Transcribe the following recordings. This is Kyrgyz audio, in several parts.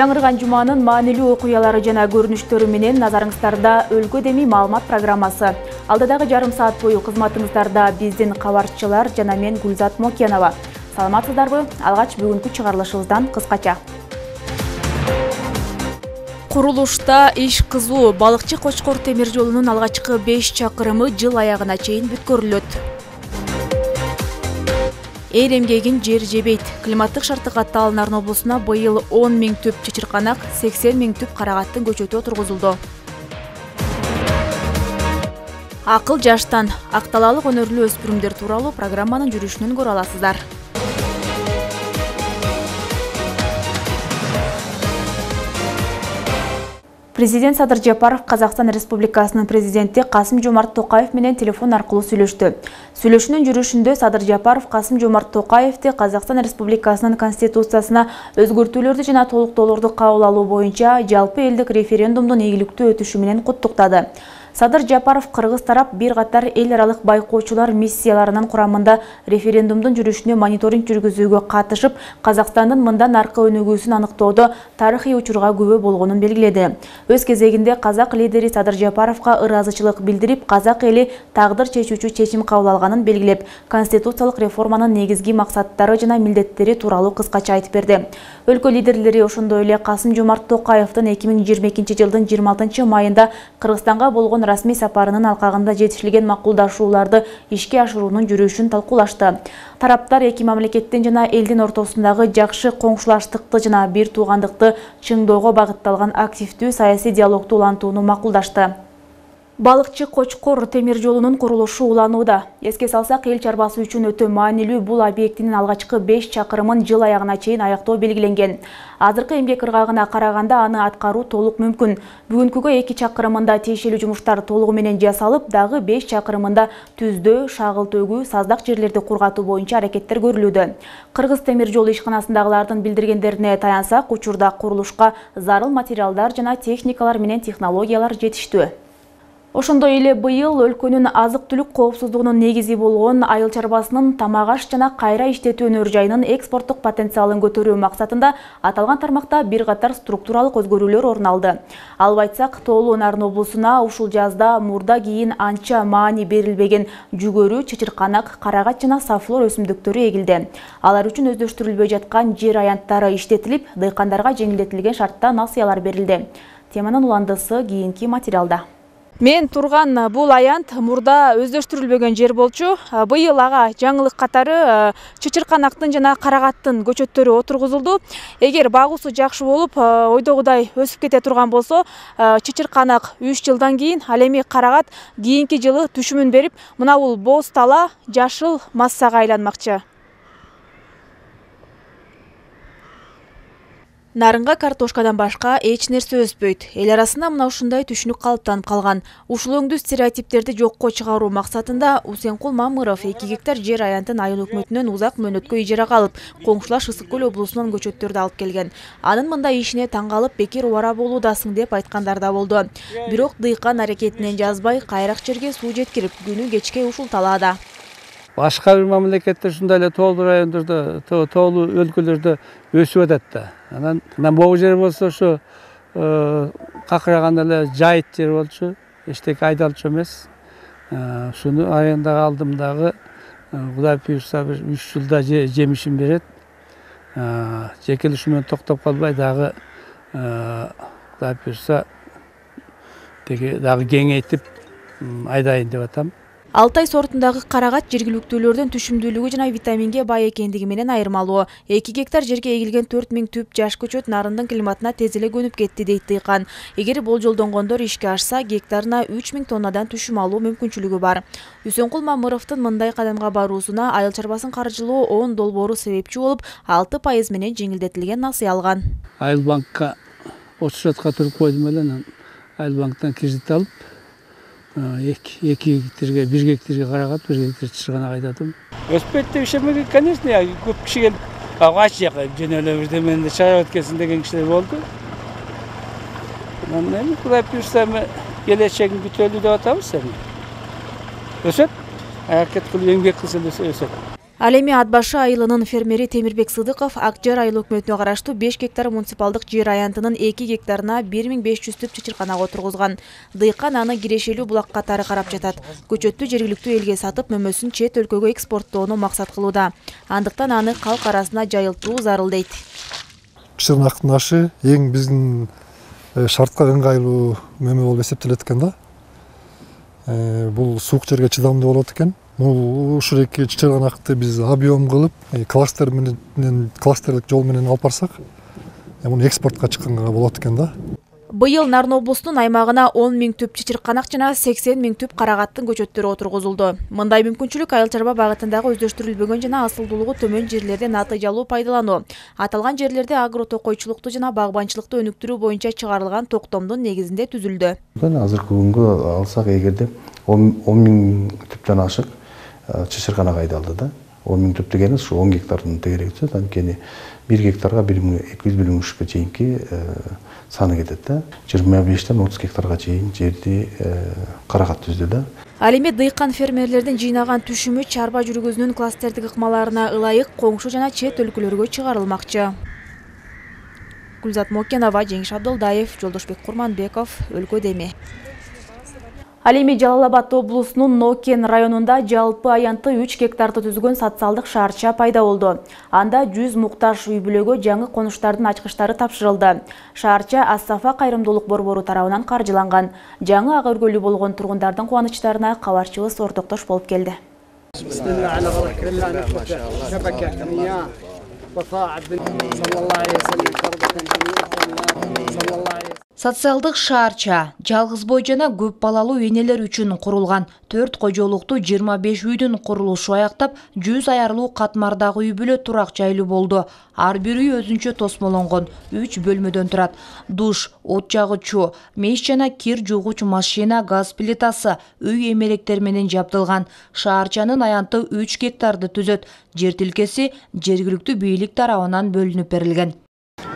Жаңырган жуманын маанилүү окуялары жана көрүнүштөрү менен назарыңыздарда өлкө деми маалымат программасы. Алдыдагы жарым саат бою кызматыңыздарда биздин кабарчылар жана мен Гүлзат Мокенова. Саламатсыздарбы? Алгач бүгүнкү чыгарылышыбыздан кыскача. Курулушта иш кызуу. Балыкчы Кочкор темир жолунун алгачкы 5 чакырымы жыл аягына чейин бүткөрүлөт. Эл эмгегин жер жебейт. Климаттык шарттык Талнарын облусуна быйыл 10 000 түп чычырканак, 80 000 түп карагаттын көчөтү отургузулду. Акыл жаштан. Акталалык өнөрлүү өспүрүмдөр тууралуу программанын жүрүшүнөн көрө аласыздар. Президент Садыр Жапаров Казакстан Республикасынын президенти Касым-Жомарт Токаев менен телефон аркылуу сүйлөштү. Сүйлөшүүнүн жүрүшүндө Садыр Жапаров Касым-Жомарт Токаевди Казакстан Республикасынын конституциясына өзгөртүүлөрдү жана толуктоолорду кабыл алуу боюнча жалпы элдик референдумдун ийгиликтүү өтүшү менен куттуктады. Садыр Жапаров кыргыз тарап бир катар эл аралык байкоочулар миссияларынын курамында референдумдун жүрүшүнө мониторинг жүргүзүүгө катышып, Казакстандын мындан аркы өнүгүүсүн аныктоодо тарыхый учурга күбө болгонун белгиледи. Өз кезегинде казак лидери Садыр Жапаровго ыраазычылык билдирип, казак эли тагдыр чечүүчү чечим кабыл алганын белгилеп, конституциялык реформанын негизги максаттары жана милдеттери тууралуу кыскача айтып берди. Өлкө лидерлери ошондой эле Касым-Жомарт Токаевдин 2022-жылдын 26 майында Кыргызстанга болгон расмий сапарынын алкагында жетишилген макулдашууларды ишке ашыруунун жүрүшүн талкуулашты. Тараптар эки мамлекеттин жана элдин ортосундагы жакшы коңшулаштыкты жана бир туугандыкты чыңдоого багытталган активдүү саясий диалогду улантууну макулдашты. Балыкчы Кочкор темир жолунун курулушу уланууда. Эске салсак, эл чарбасы үчүн өтө маанилүү бул объектинин алгачкы 5 чакырымын жыл аягына чейин аяктоо белгиленген. Азыркы эмгек ыргагына караганда аны аткаруу толук мүмкүн. Бүгүнкүгө 2 чакырымында тиешелүү жумуштар толугу менен жасалып, дагы 5 чакырымында түздөө, шагыл төгүү, саздак жерлерди кургатуу боюнча аракеттер көрүлүүдө. Кыргыз темир жолу ишканасындагылардын билдиргендерине таянсак, учурда курулушка зарыл материалдар жана техникалар менен технологиялар жетиштүү. Ошондой эле быйыл өлкөнүн азык-түлүк коопсуздугунун негизи болгон айыл чарбасынын тамак-аш жана кайра иштетүү өнөр жайынын экспорттук потенциалын көтөрүү максатында аталган тармакта бир катар структуралык өзгөрүүлөр орун алды. Алып айтсак, Талнарын облусуна ушул жазда мурда кийин анча маани берилбеген жүгөрү, чычырканак, карагат жана сафлор өсүмдүктөрү эгилди. Алар үчүн өздөштүрүлбөй жаткан жер аянттары иштетилип, дыйкандарга жеңилдетилген шартта насыялар берилди. Теманын уландысы кийинки материалда. Мен турган бул аянт мурда өздөштүрүлбөгөн жер болчу. Быйыл ага жаңылык катары чычырканактын жана карагаттын көчөттөрү отургузулду. Эгер багуусу жакшы болуп, ойдогудай өсүп кете турган болсо, чычырканак 3 жылдан кийин, ал эми карагат кийинки жылы түшүмүн берип, мына бул боз тала жашыл массага айланмакчы. Нарынга картошкадан башка эч нерсе өспөйт. Эл арасында мына ушундай түшүнүк калыптанып калган. Ушул өңдүү стереотиптерди жокко чыгаруу максатында Усенкул Мамыров 2 гектар жер аянтын айыл өкмөтүнөн узак мөөнөткө ижарага алып, коңшулаш Ысык көл облусунан көчөттөрдү алып келген. Анын мындай ишине таң калып, бекер убара болуудасың деп айткандар да болду. Бирок дыйкан аракетинен жазбай, кайрак жерге суу жеткирип, күнү кечке ушул талаада. Башка бир мамлекетте ушундай эле тоолуу райондордо, тоолуу өлкөлөрдө өсүп атат да. Анан могу жер болсо ошо какыраган эле жайыт жер болчу, эчтеке айдалчу эмес. Ушуну аянда алдым дагы, Кудай буйрса бир 3 жылда жемишин берет. Жеке ушу менен токтоп калбай дагы Кудай буйрса дагы кеңейтип айдайын деп атам. Алтай сортундагы карагат жергиликтүүлөрдүн түшүмдүүлүгү жана витаминге бай экендиги менен айырмалуу. 2 гектар жерге эгилген 4 000 түп жаш көчөт нарындын климатына тез эле көнүп кетти дейт дыйкан. Эгер болжолдонгондор ишке ашса, гектарына 3000 тоннадан түшүм алуу мүмкүнчүлүгү бар. Усенкул Мамыровдун мындай кадамга баруусуна айыл чарбасын каржылоо 10 долбоору себепчи болуп, 6% менен жеңилдетилген насыя алган. Айыл банкка отчетка туруп койдум эле, айыл банктан кредит алып, 2 гектарга, 1 гектарга карагат, 1 гектар чычырканак айдадым. Өспөйт деп ишенбеген, конечно, көп киши келип, ачы жака жөн эле бирдемени чыгарып өткөнсүн деген кишилер болду. Анан эми Кудай буйрса келечегин күтөлүү деп атабыз эми. Өсөт, аракет кылып эмгек кылса өсөт. Ал эми Ат башы айылынын фермери Темирбек Сыдыков Акжар айыл өкмөтүнө караштуу 5 гектар муниципалдык жер аянтынын 2 гектарына 1500 түп чычырканак отургузган. Дыйкан аны кирешелүү булак катары карап жатат. Көчөттү жергиликтүү элге сатып, мөмөсүн чет өлкөгө экспорттоону максат кылууда. Андыктан аны калк арасына жайылтуу зарыл дейт. Чычырканактын ашы эң биздин шартка ыңгайлуу мөмө болуп эсептелет экен да. Бул суук жерге чыдамдуу болот экен. Ушул эки чычырканакты биз объем кылып, кластерлик жол менен алып барсак, муну экспортко чыкканга болот экен да. Быйыл Нарын облусунун аймагына 10 000 түп чычырканак жана 80 000 түп карагаттын көчөттөрү отургузулду. Мындай мүмкүнчүлүк айыл чарба багытындагы өздөштүрүлбөгөн жана асылдуулугу төмөн жерлерде натыйжалуу пайдалануу. Аталган жерлерде агротокойчулукту жана багбанчылыкты өнүктүрүү боюнча чыгарылган токтомдун негизинде түзүлдү. Азыркы күнгө алсак эгерде 10 000 түптөн ашык чычырканак айдалды да. 10 000 түп дегени ушу 10 гектардын тегерегичи, анткени 1 гектарга 1200-1300 чейинки саны кетет да. 25-тен 30 гектарга чейин жерди карагат түздү да. Ал эми дыйкан фермерлердин жыйнаган түшүмү чарба жүргүзүүнүн кластердик ыкмаларына ылайык коңшу жана чет өлкөлөргө чыгарылмакчы. Гүлзат Мокенова, Жеңиш Абдылдаев, Жолдошбек Курманбеков, Өлкөдө эми. Ал эми Жалал Абад облусунун Нокен районунда жалпы аянты 3 гектарды түзгөн социалдык шаарча пайда болду. Анда 100 муктаж үй бүлөгө жаңы конуштардын ачкычтары тапшырылды. Шаарча Ас-Сафа кайрымдуулук борбору тарабынан каржыланган. Жаңы ага өргөлүү болгон тургундардын кубанычтарына кабарчыбыз ортоктош болуп келди. Социалдык шаарча жалгыз бой жана көп балалуу энелер үчүн курулган. 4 кожолуктуу 25 үйдүн курулушу аяктап, 100 аярлуу катмардагы үй бүлө турак жайлуу болду. Ар бир үй өзүнчө тосмолонгон, 3 бөлмөдөн турат. Душ, от жагычуу, меш жана кир жуугуч машина, газ плитасы, үй эмелектер менен жабдылган. Шаарчанын аянты 3 гектарды түзөт. Жер тилкеси жергиликтүү бийлик тарабынан бөлүнүп берилген.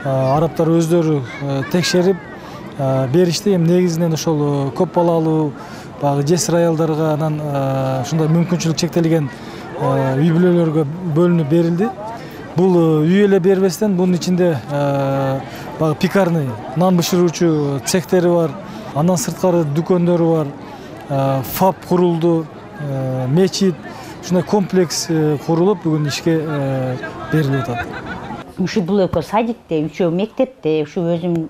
Арабтар өздөрү текшерип беришти. Эми негизинен ошол көп балалуу жесир аялдарга анан ушундай мүмкүнчүлүк чектелген үй бүлөлөргө бөлүнүп берилди. Бул үй эле бербестен бунун ичинде пекарный, нан бышыруучу цехтери бар, андан сырткары дүкөндөрү бар, ФАП курулду, мечит, ушундай комплекс курулуп бүгүн ишке берилип атат. Ушу бул экөө садикте, үчөө мектепте, ушу өзүм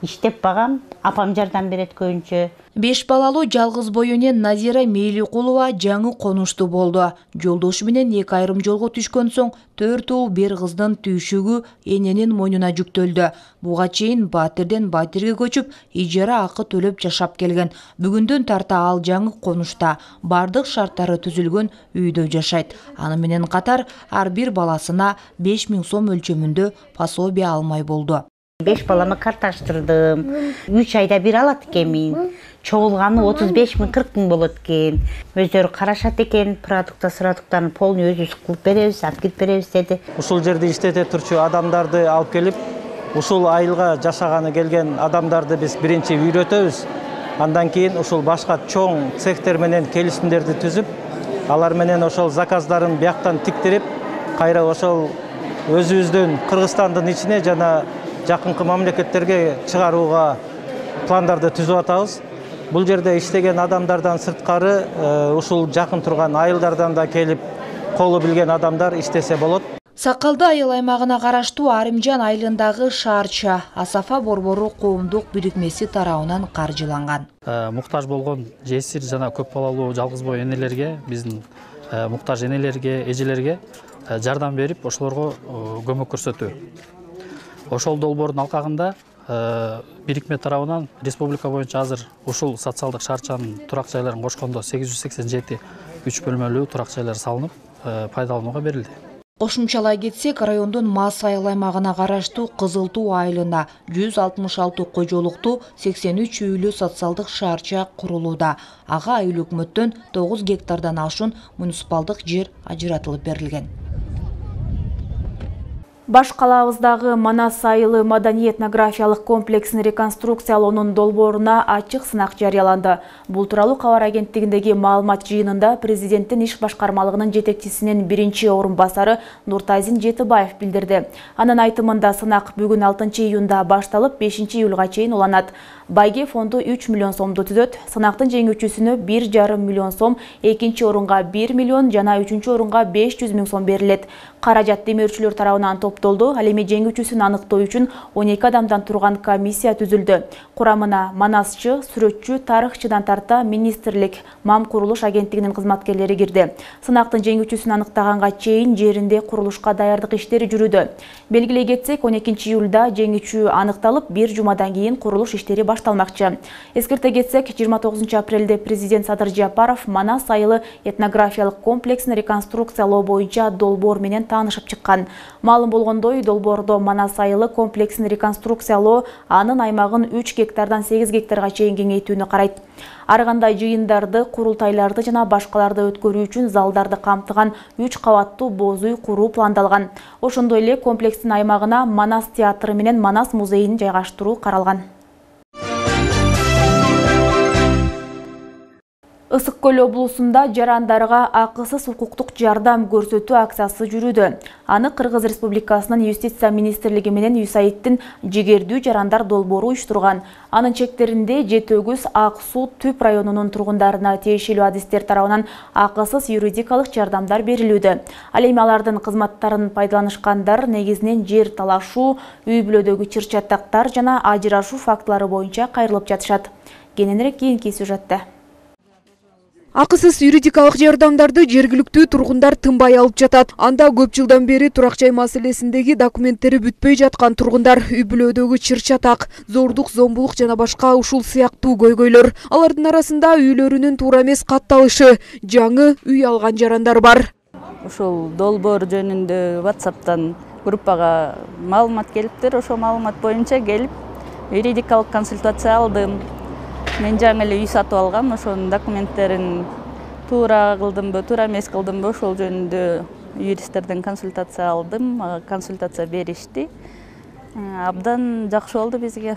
иштеп багам, апам жардам берет көбүнчө. 5 балалуу жалгыз бой эне Назира Мейликулова жаңы конуштуу болду. Жолдошу менен 2 айрым жолго түшкөн соң 4 уул 1 кыздын түйшүгү эненин мойнуна жүктөлдү. Буга чейин батирден батирге көчүп, ижара акы төлөп жашап келген. Бүгүндөн тарта ал жаңы конушта бардык шарттары түзүлгөн үйдө жашайт. Аны менен катар ар бир баласына 5000 сом өлчөмүндө пособие алмай болду. 5 балама карташтырдым. 3 айда бир алат экенмин. Чогулганы 35 000 40 000 болот экен. Өздөрү карашат экен, сырадыктарын полный өзүбүз кылып беребиз, открыт беребиз деди. Ушул жерди иштете турчу адамдарды алып келип, ушул айылга жашаганы келген адамдарды биз биринчи үйрөтөбүз. Андан кийин ушул башка чоң цехтер менен келишимдерди түзүп, алар менен ошол заказдарын бияктан тиктирип, кайра ошол өзүбүздүн Кыргызстандын ичине жана жакынкы мамлекеттерге чыгарууга пландарды түзүп атабыз. Бул жерде иштеген адамдардан сырткары ушул жакын турган айылдардан да келип колу билген адамдар иштесе болот. Сакалды айыл аймагына караштуу Арымжан айылындагы шаарча Ас-Сафа борбору коомдук бирикмеси тарабынан каржыланган. Муктаж болгон жесир жана көп балалуу жалгыз бой энелерге, биздин муктаж энелерге, эжелерге жардам берип, ошолорго көмөк көрсөтүү. Ошол долбоордун алкагында бирикме тарабынан республика боюнча азыр ушул социалдык шаарчанын турак жайларын кошкондо 887 3 бөлмөлүү турак жайлар салынып, пайдаланууга берилди. Кошумчалай кетсек, райондун Мас айыл аймагына караштуу Кызыл Туу айылында 166 кожолуктуу 83 үйлүү социалдык шаарча курулууда. Ага айыл өкмөттөн 9 гектардан ашуун муниципалдык жер ажыратылып берилген. Баш калабыздагы Манас айылы маданий этнографиялык комплексин реконструкциялоонун долбооруна ачык сынак жарыяланды. Бул тууралуу кабар агенттигиндеги маалымат жыйынында президенттин иш башкармалыгынын жетекчисинин биринчи орун басары Нуртазин Жетибаев билдирди. Анын айтымында сынак бүгүн 6 июнда башталып 5 июлга чейин уланат. Байге фонду 3 миллион сомду түзөт. Сынактын жеңүүчүсүнө 1,5 миллион сом, экинчи орунга 1 миллион жана үчүнчү орунга 500 миң сом берилет. Каражат демөөрчүлөр тарабынан топтолду. Ал эми жеңүүчүсүн аныктоо үчүн 12 адамдан турган комиссия түзүлдү. Курамына манасчы, сүрөтчү, тарыхчыдан тарта министрлик, МАМ курулуш агенттигинин кызматкерлери кирди. Сынактын жеңүүчүсүн аныктаганга чейин жеринде курулушка даярдык иштери жүрүүдө. Белгилей кетсек, 12 июлда жеңүүчү аныкталып, 1 жумадан кийин курулуш иштери башталмакчы. Эскерте кетсек, 29 апрелде президент Садыр Жапаров Манас айылы этнографиялык комплексин реконструкциялоо боюнча долбоор менен таанышып чыккан. Маалым болгондой, долбоордо Манас айылы комплексин реконструкциялоо анын аймагын 3 гектардан 8 гектарга чейин кеңейтүүнү карайт. Ар кандай жыйындарды, курултайларды жана башкаларды өткөрүү үчүн залдарды камтыган 3 кабаттуу боз үй куруу пландалган. Ошондой эле комплекстин аймагына Манас театры менен Манас музейин жайгаштыруу каралган. Ысык Көл облусунда жарандарга акысыз укуктук жардам көрсөтүү акциясы жүрүүдө. Аны Кыргыз Республикасынын Юстиция министрлиги менен ЮСАИДтин жигердүү жарандар долбоору уюштурган. Анын чектеринде Жетөгүз, Ак Суу, Түп районунун тургундарына тиешелүү адистер тарабынан акысыз юридикалык жардамдар берилүүдө. Ал эми алардын кызматтарын пайдаланышкандар негизинен жер талашуу, үй бүлөдөгү чыр-чатактар жана ажырашуу фактылары боюнча кайрылып жатышат. Кененирээк кийинки сюжетте. Акысыз юридикалык жардамдарды жергиликтүү тургундар тынбай алып жатат. Анда көп жылдан бери турак жай маселесиндеги документтери бүтпөй жаткан тургундар үй бүлөдөгү чыр-чатак, зордук, зомбулук жана башка ушул сыяктуу көйгөйлөр. Алардын арасында үйлөрүнүн туура эмес катталышы, жаңы үй алган жарандар бар. Ушул долбоор жөнүндө WhatsApp'тан группага маалымат келиптир. Ошол маалымат боюнча келип юридикалык консультация алдым. Мен жаңы эле үй сатып алгам, ошонун документтерин туура кылдымбы, туура эмес кылдымбы, ошол жөнүндө юристтерден консультация алдым, консультация беришти. Абдан жакшы болду бизге.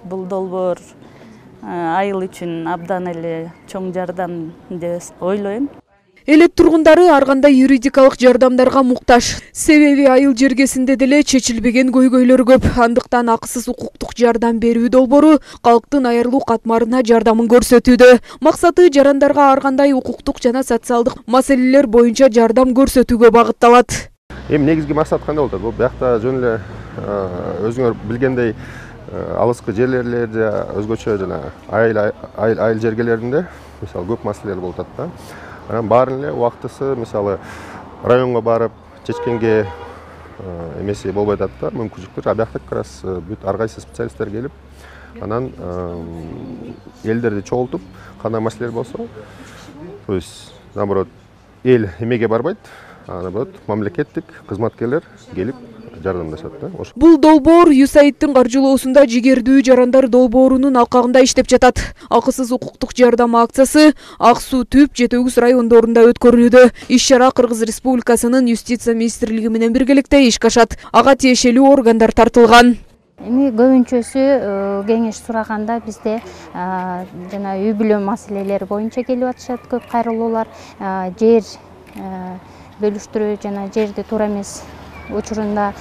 Бул долбоор айыл үчүн абдан эле чоң жардам деп ойлойм. Элет тургундары ар кандай юридикалык жардамдарга муктаж. Себеби айыл жергесинде деле чечилбеген көйгөйлөр көп. Андыктан акысыз укуктук жардам берүү долбоору калктын айырылуу катмарына жардамын көрсөтүүдө. Максаты жарандарга ар кандай укуктук жана социалдык маселелер боюнча жардам көрсөтүүгө багытталат. Эми негизги максат кандай болот? Бул биякта жөн эле өзүңөр билгендей алыскы жерлерде, өзгөчө жана айыл жергелеринде мисалы көп маселелер болуп атат да. Анан баарын эле убактысы мисалы районго барып чечкенге эмеси болбой атат да, мүмкүнчүлүктөр. А биякта как раз бүт ар кайсы специалисттер келип, анан элдерди чогултуп, кандай маселелер болсо, то есть наоборот эл эмеге барбайт, наоборот мамлекеттик кызматкерлер келип жардамдашат да. Бул долбоор ЮСАИДтин каржылоосунда жигердүү жарандар долбоорунун алкагында иштеп жатат. Акысыз укуктук жардам акциясы Ак Суу, Түп, Жетөгүз райондорунда өткөрүлүүдө. Иш-чара Кыргыз Республикасынын Юстиция министрлиги менен биргеликте ишке ашат. Ага тиешелүү органдар тартылган. Эми көбүнчөсү кеңеш сураганда бизде жана үй бүлө маселелери боюнча келип атышат көп кайрылуулар, жер бөлүштүрүү жана жерди туура эмес учурунда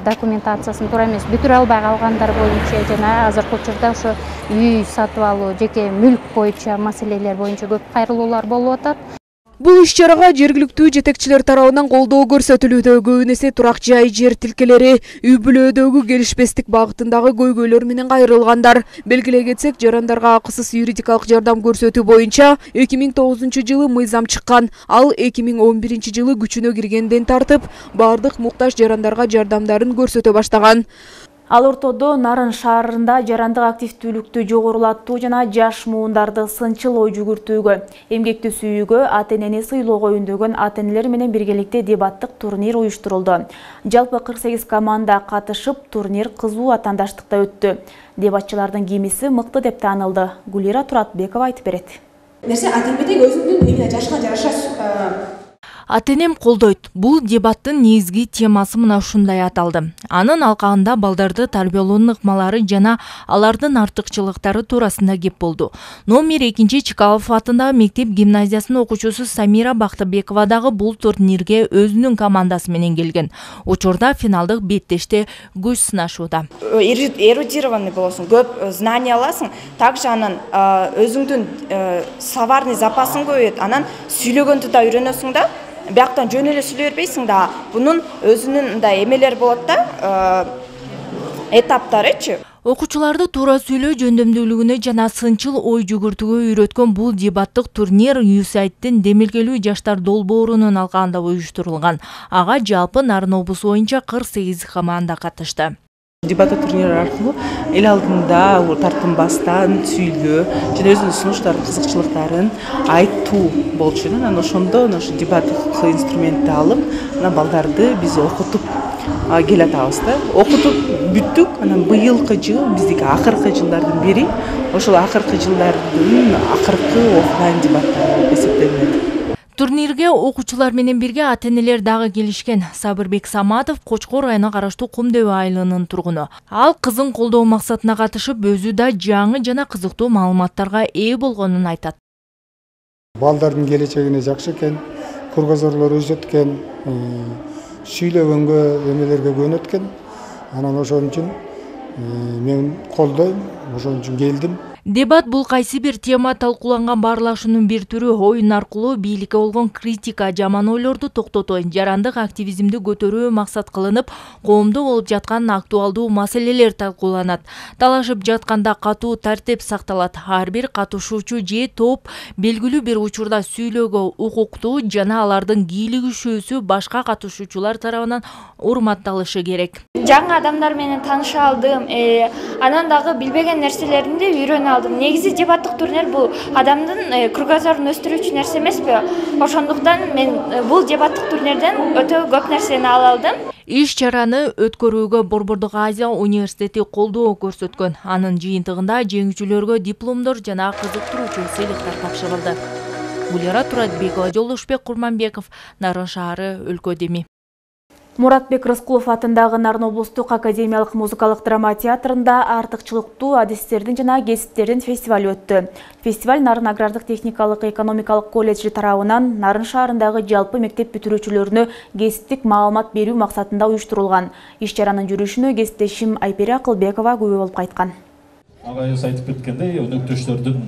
документациясын туура эмес бүтүрө албай калгандар боюнча жана азыркы учурда ошо үй сатып алуу, жеке мүлк боюнча маселелер боюнча көп кайрылуулар болуп атат. Бул иш-чарага жергиликтүү жетекчилер тарабынан колдоо көрсөтүлүүдө. Көбүнесе турак жай жер тилкелери, үй бүлөдөгү келишпестик багытындагы көйгөйлөр менен кайрылгандар. Белгилей кетсек, жарандарга акысыз юридикалык жардам көрсөтүү боюнча 2009 жылы мыйзам чыккан. Ал 2011 жылы күчүнө киргенден тартып, бардык муктаж жарандарга жардамдарын көрсөтө баштаган. Ал ортодо Нарын шаарында жарандык активдүүлүктү жогорулатуу жана жаш муундарды сынчыл ой жүгүртүүгө, эмгекти сүйүүгө, ата-энени сыйлоого үндөгөн ата-энелер менен биргеликте дебаттык турнир уюштурулду. Жалпы 48 команда катышып, турнир кызуу атандаштыкта өттү. Дебатчылардын кимиси мыкты деп таанылды. Гулира Туратбекова айтып берет. Нерсе ата-энеден өзүңдүн жашыңа жараша Ата-энем колдойт. Бул дебаттын негизги темасы мына ушундай аталды. Анын алкагында балдарды тарбиялоонун ыкмалары жана алардын артыкчылыктары туурасында кеп болду. Номер 2 Чкалов атындагы мектеп гимназиясынын окуучусу Самира Бактыбекова дагы бул турнирге өзүнүн командасы менен келген. Учурда финалдык беттеште күч сынашууда. Эрудированный болосуң, көп знания аласың, также анан өзүңдүн словарный запасың көбөйөт, анан сүйлөгөндү да үйрөнөсүң да. Бияктан жөн эле сүйлөй бербейсиң да, бунун өзүнүн мындай эмелер болот да, этаптарычы. Окуучуларды туура сүйлөө жөндөмдүүлүгүнө жана сынчыл ой жүгүртүүгө үйрөткөн бул дебаттык турнир USAID-тин демилгелүү жаштар долбоорунун алкагында уюштурулган. Ага жалпы Нарын облусу боюнча 48 команда катышты. Дебаттык турнир аркылуу эл алдында тартынбастан сүйлөө жана өзүнүн сунуштарын, кызыкчылыктарын айтуу болчу. Анан ошондо ошо дебаттык инструментти алып, анан балдарды биз окутуп келатабыз да. Окутуп бүттүк. Анан быйылкы жыл биздики акыркы жылдардын бири. Ошол акыркы жылдардын акыркы офлайн дебаттары болуп эсептелет. Турнирге окуучулар менен бирге ата-энелер дагы келишкен. Сабырбек Саматов Кочкор районуна караштуу Кумдөбө айылынын тургуну. Ал кызын колдоо максатына катышып, өзү да жаңы жана кызыктуу маалыматтарга ээ болгонун айтат. Балдардын келечегине жакшы экен, кургазорлор өсөт экен, сүйлөгөнгө, эмелерге көнөт экен. Анан ошон үчүн мен колдойм, ошон үчүн келдим. Дебат бул кайсы бир тема талкууланган баарлашуунун бир түрү. Оюн аркылуу бийликке болгон критика, жаман ойлорду токтотуу, жарандык активизмди көтөрүү максат кылынып, коомдо болуп жаткан актуалдуу маселелер талкууланат. Талашып жатканда катуу тартип сакталат. Ар бир катышуучу же топ белгилүү бир учурда сүйлөөгө укуктуу жана алардын кийлигишүүсү башка катышуучулар тарабынан урматталышы керек. Жаңы адамдар менен тааныша алдым, анан дагы билбеген нерселеримди үйрөнүп алдым. Негизи дебаттык турнир бул адамдын кругозорун өстүрүүчү нерсе эмеспи? Ошондуктан мен бул дебаттык турнирден өтө көп нерсени ала алдым. Иш чараны өткөрүүгө Борбордук Азия университети колдоо көрсөткөн. Анын жыйынтыгында жеңүүчүлөргө дипломдор жана кызыктыруучу сыйлыктар тапшырылды. Гулира Туратбекова, Жолдошбек Курманбеков, Нарын шаары, өлкө деми. Муратбек Рыскулов атындагы Нарын облустук академиялык музыкалык драма театрында артыкчылыктуу адистердин жана кесиптердин фестиваль өттү. Фестиваль Нарын агрардык техникалык экономикалык колледжи тарабынан Нарын шаарындагы жалпы мектеп бүтүрүүчүлөрүнө кесиптик маалымат берүү максатында уюштурулган. Иш чаранын жүрүшүнө кесиптешим Айпери Акылбекова күбө болуп кайткан. Агайыз айтып кеткендей, өнөктөштөрдүн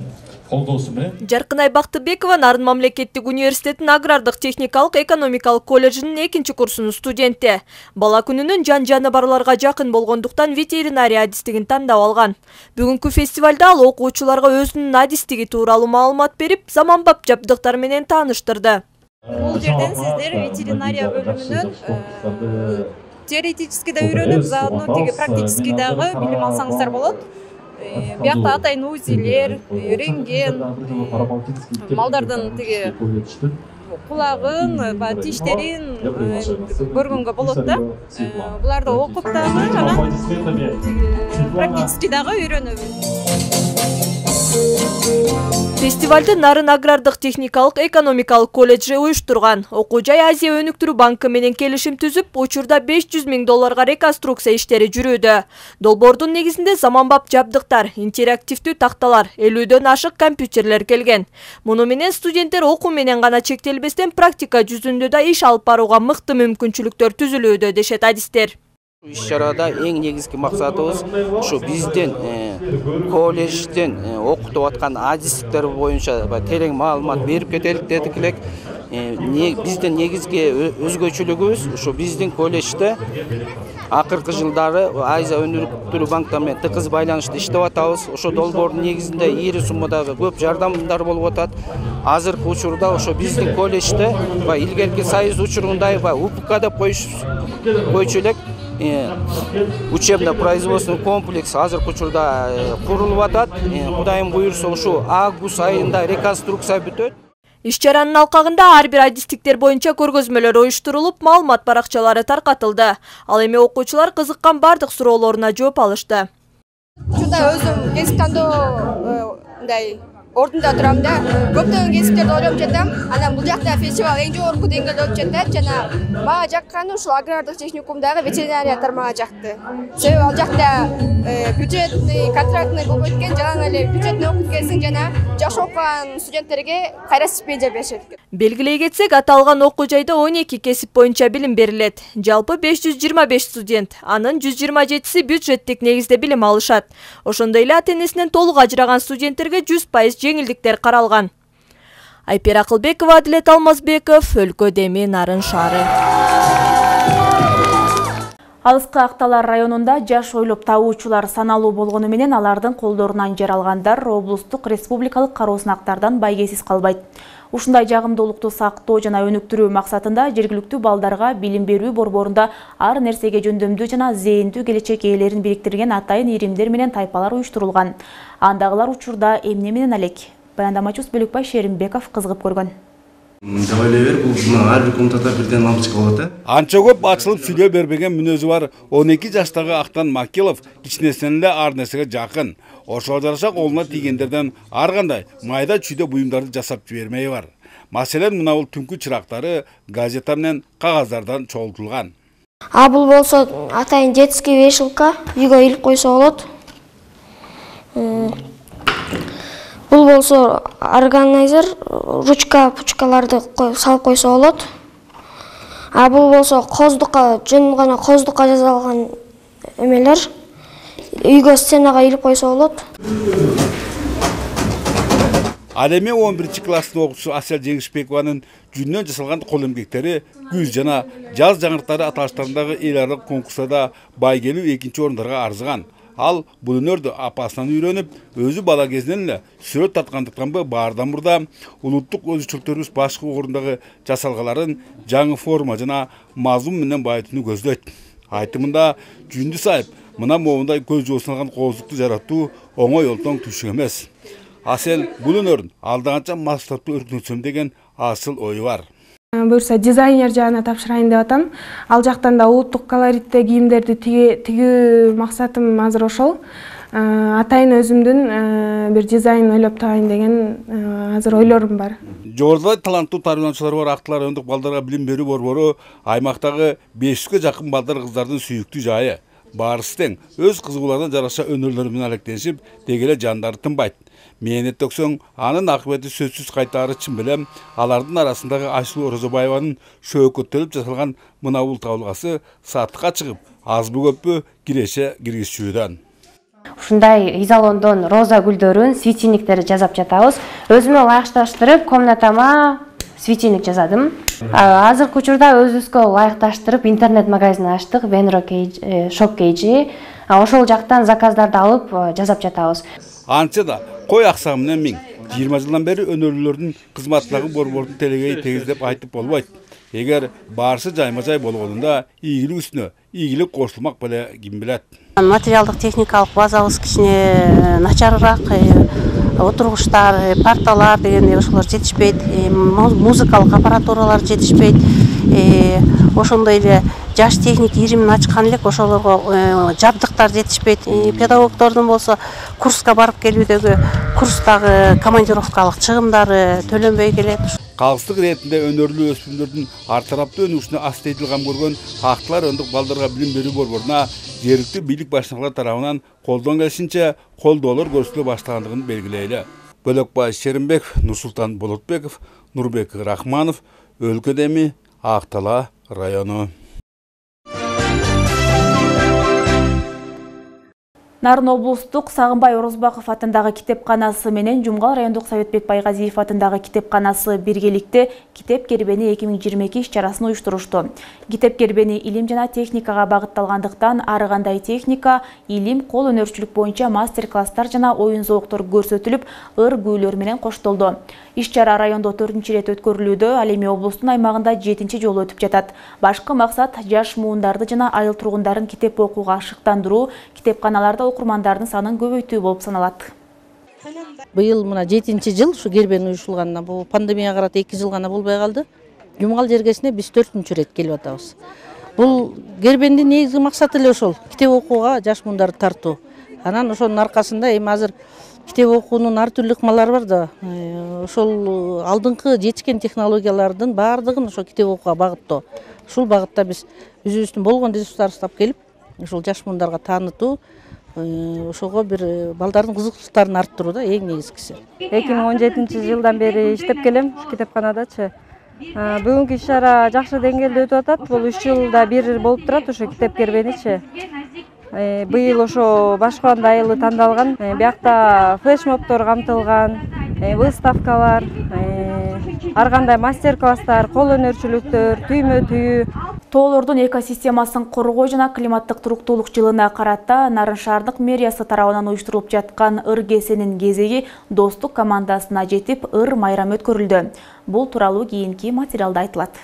Жаркынай Бактыбекова Нарын мамлекеттик университетин агрардык техникалык экономикалык колледжинин 2 курсунун студенти. Бала күнүнөн жан-жаны барларга жакын болгондуктан ветеринария адистигин тандап алган. Бүгүнкү фестивалда ал окуучуларга өзүнүн адистиги тууралуу маалымат берип, заманбап жабдыктар менен тааныштырды. Бул жерден сиздер ветеринария бөлүмүнөн теоретически да үйрөнүп, заодно теги практически дагы билим алсаңыздар болот. Биякта атайын УЗИлер, рентген, малдардын теги кулагын, тиштерин көргөнгө болот да. Буларды окуп дагы, анан практически дагы үйрөнөбүз. Фестивалды Нарын агрардык техникалык экономикалык колледжи уюштурган. Окуу жай Азия өнүктүрүү банкы менен келишим түзүп, учурда $500 000 реконструкция иштери жүрүүдө. Долбоордун негизинде заманбап жабдыктар, интерактивдүү такталар, 50дөн ашык компьютерлер келген. Муну менен студенттер окуу менен гана чектелбестен практика жүзүндө да иш алып барууга мыкты мүмкүнчүлүктөр түзүлүүдө, дешет адистер. Иш чарада эң негизги максатыбыз ушу биздин колледжден окутуп аткан адистиктер боюнча терең маалымат берип кетелик дедик элек. Биздин негизги өзгөчөлүгүбүз ушу биздин колледжде акыркы жылдары Азия өнүктүрүү банкы менен тыгыз байланышта иштеп атабыз. Ошо долбоордун негизинде ийри суммадагы көп жардамдар болуп атат. Азыркы учурда ошо биздин колледжде илгерки союз учуругундай УПК деп койчу элек учебно-производственный комплекс азыркы учурда курулуп атат. Кудайым буйрса ушу август айында реконструкция бүтөт. Иш чаранын алкагында ар бир адистиктер боюнча көргөзмөлөр уюштурулуп, маалымат баракчалары таркатылды. Ал эми окуучулар кызыккан бардык суроолоруна жооп алышты. Учурда өзүм кесип тандоо мындай ордунда турам да. Көптөгөн кесиптерди ойлоп жатам. Анан бул жакта фестиваль эң жогорку деңгээлде өтүп жатат жана мага жакканы ушул агрардык техникумдагы ветеринария тармагы жакты. Себеби ал жакта бюджетный, контрактный болуп өткөн, жана эле бюджетный окуп келсең жана жакшы окуган студенттерге кайра стипендия беришет. Белгилей кетсек, аталган окуу жайда 12 кесип боюнча билим берилет. Жалпы 525 студент, анын 127си бюджеттик негизде билим алышат. Ошондой эле ата-энесинен толук ажыраган студенттерге 100% жеңилдиктер каралган. Айпер Акылбекова, Адилет Алмазбеков, Өлкө Деми, Нарын шаары. Алыскы Акталар районунда жаш ойлоп табуучулар саналуу болгону менен алардын колдорунан жаралгандар облустук республикалык кароо сынактардан байгесиз калбайт. Ушундай жагымдуулукту сактоо жана өнүктүрүү максатында жергиликтүү балдарга билим берүү борборунда ар нерсеге жөндөмдүү жана зээндүү келечек ээлерин бириктирген атайын иримдер менен тайпалар уюштурулган. Андагылар учурда эмне менен алек? Баяндамачыбыз Бөлөкбай Шеримбеков кызыгып көргөн. Ар бир комнатада бирден лампочка болот. Анча көп ачылып сүйлөй бербеген мүнөзү бар 12 жаштагы Актан Макилов кичинесинен эле ар нерсеге жакын. Ошого жараша колуна тийгендерден ар кандай майда чүйдө буюмдарды жасап жибермеyi бар. Маселен мына бул түнкү чырактары газета менен кагаздардан чогултулган. Бул болсо атайын детский вешалка, үйгө илип койсо болот. Бул болсо органайзер, ручка, пучкаларды салып койсо болот. Бул болсо коздукка, жөн гана коздукка жазылган эмелер. Үйгө сценага илип койсо болот. Ал эми 11-класстын окуучусу Асел Жеңишбекованын жүннөн жасалган кол эмгектери күз жана жаз жаңырыктары аталыштарындагы эл аралык конкурстарда байгелүү 2-орундарга арзыган. Ал бул өнөрдү апасынан үйрөнүп, өзү бала кезинен эле сүрөт таткандыктан баардан мурда улуттук өзүчөлүктөрүбүз башкы орундагы жасалгаларын жаңы форма жана мазмун менен байытууну көздөйт. Айтымында жүндү сайып, мына моундай көз жоосуналган кооздукту жаратуу оңой олтоң түшүк эмес. Асел бул өнөрүн алдаганча масштабтуу өркүнөтсөм деген асыл ою бар. Буюрса дизайнер жагына тапшырайын деп атам. Ал жактан да улуттук колоритте кийимдерди тигүү максатым азыр ошол. Атайын өзүмдүн бир дизайн ойлоп табайын деген азыр ойлорум бар. Жогоруда таланттуу тарбиялануучулар бар Акталар райондук балдарга билим берүү борбору аймактагы 500ге жакын балдар кыздардын сүйүктүү жайы. Баарысы тең өз кызыгууларына жараша өнөрлөрү менен алектенишип, дегеле жандары тынбайт. Мээнет төксөң, анын акыбети сөзсүз кайтаары чын белем. Алардын арасындагы Айсулуу Орозобаеванын шөөкөттөлүп жасалган мына бул табылгасы сатыкка чыгып, азбы көппү киреше киргизчүдөн. Ушундай изолондон роза гүлдөрүн, светильниктерди жасап жатабыз. Өзүмө ылайыкташтырып, комнатама светильник жасадым. Азыркы учурда өзүбүзгө ылайыкташтырып интернет магазин ачтык, Venro Shop KG. Ошол жактан заказдарды алып жасап жатабыз. Анча да кой аксагы менен 20 жылдан бери өнөрлүүлөрдүн кызматындагы борбордун телегейи тегиз деп айтып болбойт. Эгер баарысы жайма-жай болгонунда ийгилик үстүнө ийгилик кошулмак беле ким билет. Материалдык техникалык базабыз кичине начарыраак, отургучтар, парталар деген ошолор жетишпейт, музыкалык аппаратуралар жетишпейт. Ошондой эле жаш техник иримин ачкан элек, ошолорго жабдыктар жетишпейт. Педагогдордун болсо курска барып келүүдөгү курстагы командировкалык чыгымдары төлөнбөй келет. Калыстык иретинде өнөрлүү өспүрүмдөрдүн ар тараптуу өнүгүшүнө астейтил кам көргөн Акталар райондук балдарга билим берүү борборуна жергиликтүү бийлик башчылыктары тарабынан колдон келишинче колдоолор көрсөтүлө баштагандыгын белгилейли. Бөлөкбай Шеримбеков, Нурсултан Болотбеков, Нурбек Рахманов, Өлкө Деми, Актала району. Нарын облустук Сагынбай Орозбаков атындагы китепканасы менен Жумгал райондук Советбек Байгазиев атындагы китепканасы биргеликте китеп кербени 2022 иш-чарасын уюштурушту. Китеп кербени илим жана техникага багытталгандыктан ар кандай техника, илим, кол өнөрчүлүк боюнча мастер-класстар жана оюн зооктор көрсөтүлүп, ыр күйлөр менен коштолду. Иш-чара райондо 4-чү рет өткөрүлүүдө, ал эми облустун аймагында 7-чи жолу өтүп жатат. Башкы максат жаш муундарды жана айыл тургундарын китеп окууга ашыктандыруу, китепканаларда окурмандардын санын көбөйтүү болуп саналат. Быйыл мына 7-чи жыл ушу кербен уюштурулганына, бул пандемияга карата 2 жыл гана болбой калды. Жумгал жергесине биз 4-чү рет келип атабыз. Бул кербендин негизги максаты эле ошол, китеп окууга жаш муундарды тартуу. Анан ошонун аркасында эми азыр китеп окуунун ар түрлүү ыкмалары бар да. Ошол алдыңкы жетишкен технологиялардын баардыгын ошо китеп окууга багыттоо. Ушул багытта биз өзүбүздүн болгон ресурстарды уктап келип, ошол жаш муундарга таанытуу, ошого бир балдардын кызыкчылыктарын арттыруу да эң негизгиси. 2017-жылдан бери иштеп келем китепканадачы. Бүгүнкү иш-чара жакшы деңгээлде өтүп атат. Бул 3 жылда бир болуп турат ошо китеп кербеничи. Быйыл ошо башкаланд айылы тандалган. Биякта флешмобдор камтылган, выставкалар, ар кандай мастер-класстар, кол өнөрчүлүктөр, түймө түйүү. Тоолордун экосистемасын коргоо жана климаттык туруктуулук жылына карата Нарын шаардык мэриясы тарабынан уюштурулуп жаткан ыр-кесенин кезеги достук командасына жетип, ыр майрам өткөрүлдү. Бул тууралуу кийинки материалда айтылат.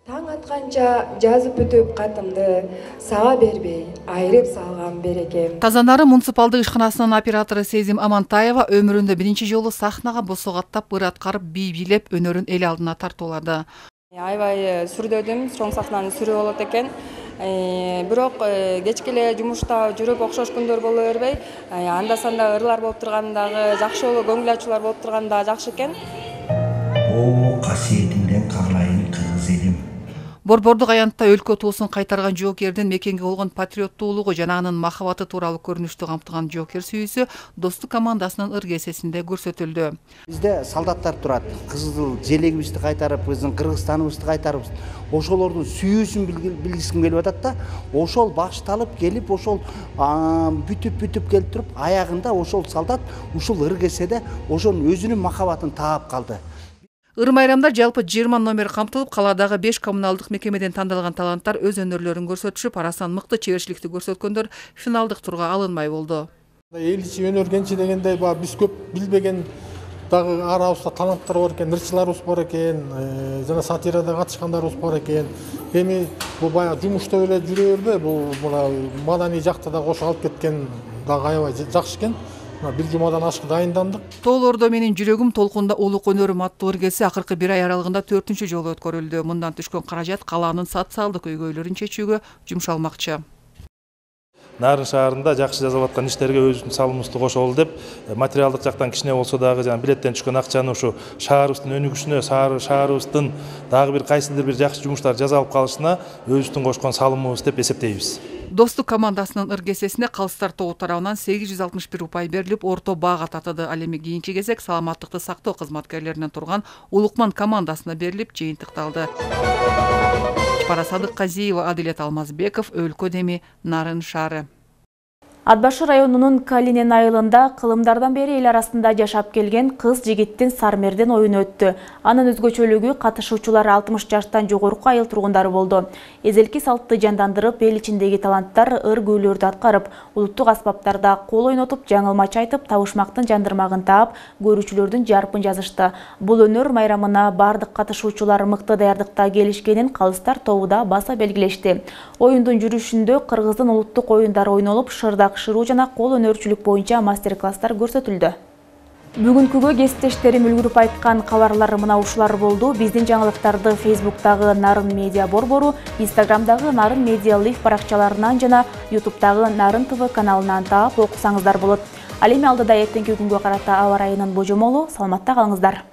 Таң атканча жазып бүтүп катымды, сага бербей, айрып салган берекем. Казанары муниципалдык ишканасынын оператору Сезим Амантаева өмүрүндө биринчи жолу сахнага босоо каттап, ыр аткарып, бий бийлеп, өнөрүн эл алдына тартуулады. Аябай сүрдөдүм, чоң сахнаны сүрүү болот экен. Бирок кечке эле жумушта жүрүп окшош күндөр боло бербей, анда-санда ырлар болуп тургандагы, жакшы көңүл ачуулар болуп тургандагы жакшы экен. О касиетиңден каалайын кыргыз элим. Борбордук аянтта өлкө туусун кайтарган жоокердин мекенге болгон патриоттуулугу жана анын махабаты тууралуу көрүнүштү камтыган жоокер сүйүүсү достук командасынын ыр-кесесинде көрсөтүлдү. Бизде солдаттар турат. Кызыл желегибизди кайтарып, биздин Кыргызстаныбызды кайтарып, ошолордун сүйүүсүн билгиским келип атат да. Ошол башталып келип, ошол бүтүп келип туруп, аягында ошол солдат ушул ыр-кеседе ошонун өзүнүн махабатын таап калды. Ыр майрамда жалпы 20 номер камтылып, каладагы 5 коммуналдык мекемеден тандалган таланттар өз өнөрлөрүн көрсөтүшүп, арасынан мыкты чеберчиликти көрсөткөндөр финалдык турга алынмай болду. Эл ичи өнөргенчи дегендей биз көп билбеген дагы арабызда таланттар бар экен, ырчыларыбыз бар экен, жана сатирада катышкандарыбыз бар экен. Эми бул баягы жумушта эле жүрө бербей, бул маданий жакта да кошо алып кеткен дагы аябай жакшы экен. Бир жумадан ашык дайындандык. Тоолордо менин жүрөгүм толкунда улук өнөрүм аттуу ыр-кеси акыркы 1 ай аралыгында 4-чү жолу өткөрүлдү. Мындан түшкөн каражат калаанын социалдык көйгөйлөрүн чечүүгө жумшалмакчы. Нарын шаарында жакшы жасап аткан иштерге өзүбүздүн салымыбызды кошолу деп, материалдык жактан кичине болсо дагы жана билеттен түшкөн акчаны ушу шаарыбыздын өнүгүшүнө, шаарыбыздын дагы бир кайсыдыр бир жакшы жумуштар жасалып калышына өзүбүздүн кошкон салымыбыз деп эсептейбиз. Достук командасынын ыр-кесесине Калыстар тобу тарабынан 861 упай берилип, орто баага татыды. Ал эми кийинки кезек саламаттыкты сактоо кызматкерлеринен турган Улукман командасына берилип, жыйынтыкталды. Чапара Садыкказиева, Адилет Алмазбеков, Өлкө Деми, Нарын шаары. Атбашы районунун Калинен айылында кылымдардан бери эл арасында жашап келген кыз жигиттин Сармерден оюну өттү. Анын өзгөчөлүгү катышуучулар 60 жаштан жогорку айыл тургундары болду. Эзелки салтты жандандырып, эл ичиндеги таланттар ыр күүлөрдү аткарып, улуттук аспаптарда кол ойнотуп, жаңылмач айтып, табышмактын жандырмагын таап, көрүүчүлөрдүн жарпын жазышты. Бул өнөр майрамына бардык катышуучулар мыкты даярдыкта келишкенин Калыстар тобу да баса белгилешти. Оюндун жүрүшүндө кыргыздын улуттук оюндары ойнолуп, шырдак шыруу жана кол өнөрчүлүк боюнча мастер-класстар көрсөтүлдү. Бүгүнкүгө кесиптештерим үлгүрүп айткан кабарлар мына ушулар болду. Биздин жаңылыктарды Facebook'тагы Нарын Медиа борбору, Instagram'дагы Нарын Медиа Лив баракчаларынан жана YouTube'тагы Нарын ТВ каналынан таап окусаңыздар болот. Ал эми алдыда эртеңки күнгө карата аба ырайынын божомолу, саламатта калыңыздар.